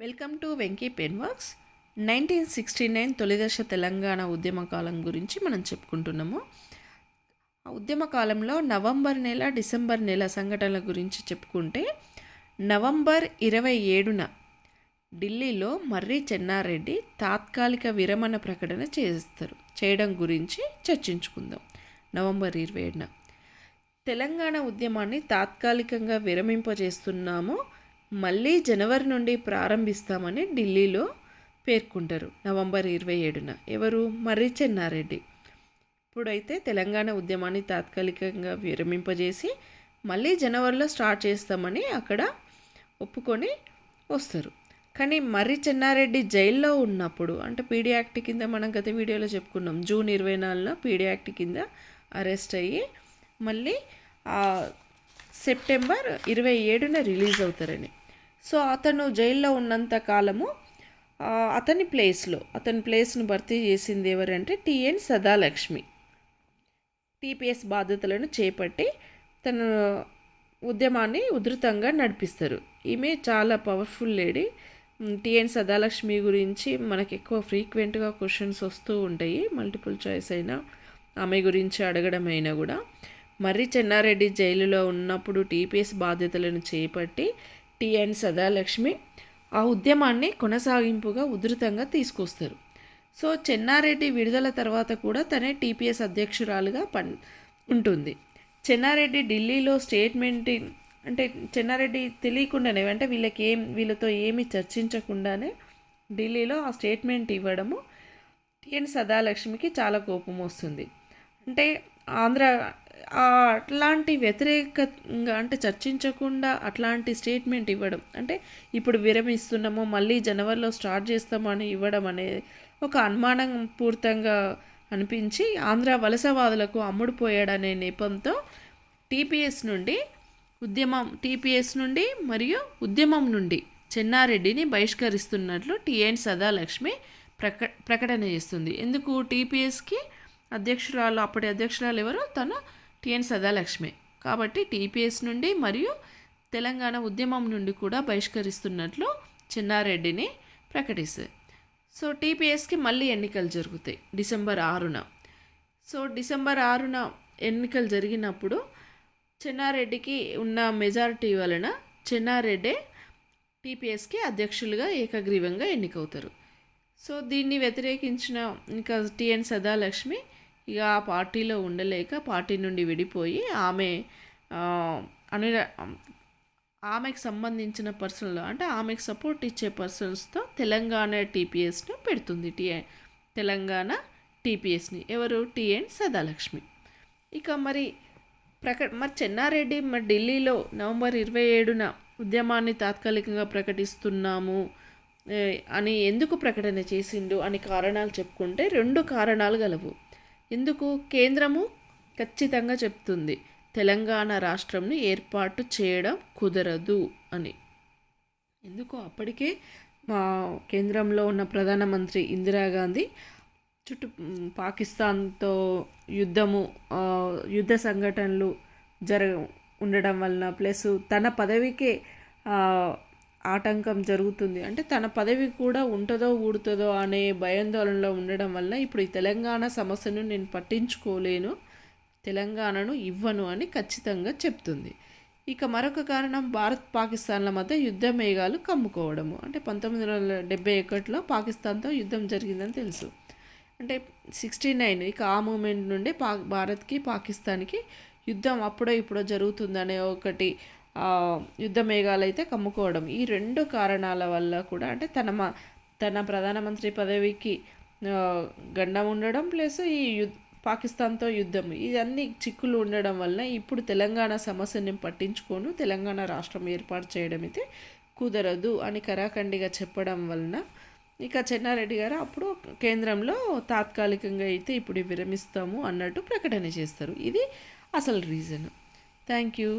Welcome to Venky pen works. 1969 తొలిదశ తెలంగాణ ఉద్యమ కాలం గురించి మనం చెప్పుకుంటున్నాము. ఆ ఉద్యమ కాలంలో నవంబర్ నెల, డిసెంబర్ నెల సంఘటనల గురించి చెప్పుకుంటే, నవంబర్ 27న ఢిల్లీలో మర్రి చెన్నారెడ్డి తాత్కాలిక విరమణ ప్రకటన చేయడం గురించి చర్చించుకుందాం. నవంబర్ 27న తెలంగాణ ఉద్యమాన్ని తాత్కాలికంగా విరమింపజేస్తున్నాము, మళ్ళీ జనవరి నుండి ప్రారంభిస్తామని ఢిల్లీలో పేర్కొంటారు. నవంబర్ 27న ఎవరు? మర్రి చెన్నారెడ్డి. ఇప్పుడైతే తెలంగాణ ఉద్యమాన్ని తాత్కాలికంగా విరమింపజేసి మళ్ళీ జనవరిలో స్టార్ట్ చేస్తామని అక్కడ ఒప్పుకొని వస్తారు. కానీ మర్రి చెన్నారెడ్డి జైల్లో ఉన్నప్పుడు, అంటే పీడీ యాక్ట్ కింద మనం గత వీడియోలో చెప్పుకున్నాం, జూన్ 24న పీడీ యాక్ట్ కింద అరెస్ట్ అయ్యి మళ్ళీ సెప్టెంబర్ 27న రిలీజ్ అవుతారని. సో అతను జైల్లో ఉన్నంత కాలము అతని ప్లేస్ను భర్తీ చేసింది ఎవరంటే టిఎన్ సదాలక్ష్మి. టీపీఎస్ బాధ్యతలను చేపట్టి తన ఉద్యమాన్ని ఉధృతంగా నడిపిస్తారు. ఈమె చాలా పవర్ఫుల్ లేడీ. టిఎన్ సదాలక్ష్మి గురించి మనకు ఎక్కువ ఫ్రీక్వెంట్గా క్వశ్చన్స్ వస్తూ ఉంటాయి, మల్టిపుల్ చాయిస్ అయినా ఆమె గురించి అడగడం అయినా కూడా. మర్రి చెన్నారెడ్డి జైలులో ఉన్నప్పుడు టీపీఎస్ బాధ్యతలను చేపట్టి టిఎన్ సదాలక్ష్మి ఆ ఉద్యమాన్ని కొనసాగింపుగా ఉధృతంగా తీసుకొస్తారు. సో చెన్నారెడ్డి విడుదల తర్వాత కూడా తనే టీపీఎస్ అధ్యక్షురాలుగా ఉంటుంది. చెన్నారెడ్డి ఢిల్లీలో స్టేట్మెంట్, అంటే చెన్నారెడ్డి తెలియకుండానే, అంటే వీళ్ళతో ఏమి చర్చించకుండానే ఢిల్లీలో ఆ స్టేట్మెంట్ ఇవ్వడము టిఎన్ సదాలక్ష్మికి చాలా కోపం వస్తుంది. అంటే అట్లాంటి వ్యతిరేకంగా, అంటే చర్చించకుండా అట్లాంటి స్టేట్మెంట్ ఇవ్వడం, అంటే ఇప్పుడు విరమిస్తున్నామో మళ్ళీ జనవరిలో స్టార్ట్ చేస్తామని ఇవ్వడం అనేది ఒక అనుమానం పూర్తంగా అనిపించి ఆంధ్ర వలసవాదులకు అమ్ముడుపోయాడనే నెపంతో టీపీఎస్ నుండి మరియు ఉద్యమం నుండి చెన్నారెడ్డిని బహిష్కరిస్తున్నట్లు టిఎన్ సదాలక్ష్మి ప్రకటన చేస్తుంది. ఎందుకు? టీపీఎస్కి అప్పటి అధ్యక్షురాలు ఎవరు? తను టిఎన్ సదాలక్ష్మి. కాబట్టి టీపీఎస్ నుండి మరియు తెలంగాణ ఉద్యమం నుండి కూడా బహిష్కరిస్తున్నట్లు చెన్నారెడ్డిని ప్రకటిస్తుంది. సో టీపీఎస్కి మళ్ళీ ఎన్నికలు జరుగుతాయి డిసెంబర్ 6న. సో డిసెంబర్ 6న ఎన్నికలు జరిగినప్పుడు చెన్నారెడ్డికి ఉన్న మెజారిటీ వలన చెన్నారెడ్డి టీపీఎస్కి అధ్యక్షులుగా ఏకగ్రీవంగా ఎన్నికవుతారు. సో దీన్ని వ్యతిరేకించిన ఇంకా టిఎన్ సదాలక్ష్మి ఇక ఆ పార్టీలో ఉండలేక పార్టీ నుండి విడిపోయి ఆమెకు సంబంధించిన పర్సన్లు, అంటే ఆమెకు సపోర్ట్ ఇచ్చే పర్సన్స్తో తెలంగాణ టీపీఎస్ను పెడుతుంది. తెలంగాణ టీపీఎస్ని ఎవరు? టిఎన్ సదాలక్ష్మి. ఇక మరి చెన్నారెడ్డి ఢిల్లీలో నవంబర్ 27న ఉద్యమాన్ని తాత్కాలికంగా ప్రకటిస్తున్నాము అని ఎందుకు ప్రకటన చేసిండు అని కారణాలు చెప్పుకుంటే 2 కారణాలు గలవు. ఎందుకు? కేంద్రము ఖచ్చితంగా చెప్తుంది తెలంగాణ రాష్ట్రంను ఏర్పాటు చేయడం కుదరదు అని. ఎందుకు? అప్పటికే కేంద్రంలో ఉన్న ప్రధానమంత్రి ఇందిరాగాంధీ పాకిస్తాన్తో యుద్ధ సంఘటనలు ఉండడం వలన, ప్లస్ తన పదవికే ఆటంకం జరుగుతుంది, అంటే తన పదవి కూడా ఉంటుందో ఊడుతుందో అనే భయాందోళనలో ఉండడం వల్ల ఇప్పుడు ఈ తెలంగాణ సమస్యను నేను పట్టించుకోలేను, తెలంగాణను ఇవ్వను అని ఖచ్చితంగా చెప్తుంది. ఇక మరొక కారణం భారత్ పాకిస్తాన్ల మధ్య యుద్ధ మేఘాలు కమ్ముకోవడము. అంటే 1971లో పాకిస్తాన్తో యుద్ధం జరిగిందని తెలుసు. అంటే 69 ఇక ఆ మూమెంట్ నుండి భారత్కి పాకిస్తాన్కి యుద్ధం అప్పుడో ఇప్పుడో జరుగుతుందనే ఒకటి యుద్ధ మేఘాలు అయితే కమ్ముకోవడం. ఈ 2 కారణాల వల్ల కూడా, అంటే తన ప్రధానమంత్రి పదవికి గండం ఉండడం, ప్లస్ ఈ పాకిస్తాన్తో యుద్ధం, ఇవన్నీ చిక్కులు ఉండడం వల్ల ఇప్పుడు తెలంగాణ సమస్యని పట్టించుకోను, తెలంగాణ రాష్ట్రం ఏర్పాటు చేయడం అయితే కుదరదు అని కరాఖండిగా చెప్పడం వలన ఇక చెన్నారెడ్డి గారు అప్పుడు కేంద్రంలో తాత్కాలికంగా అయితే ఇప్పుడు విరమిస్తాము అన్నట్టు ప్రకటన చేస్తారు. ఇది అసలు రీజన్. Thank you.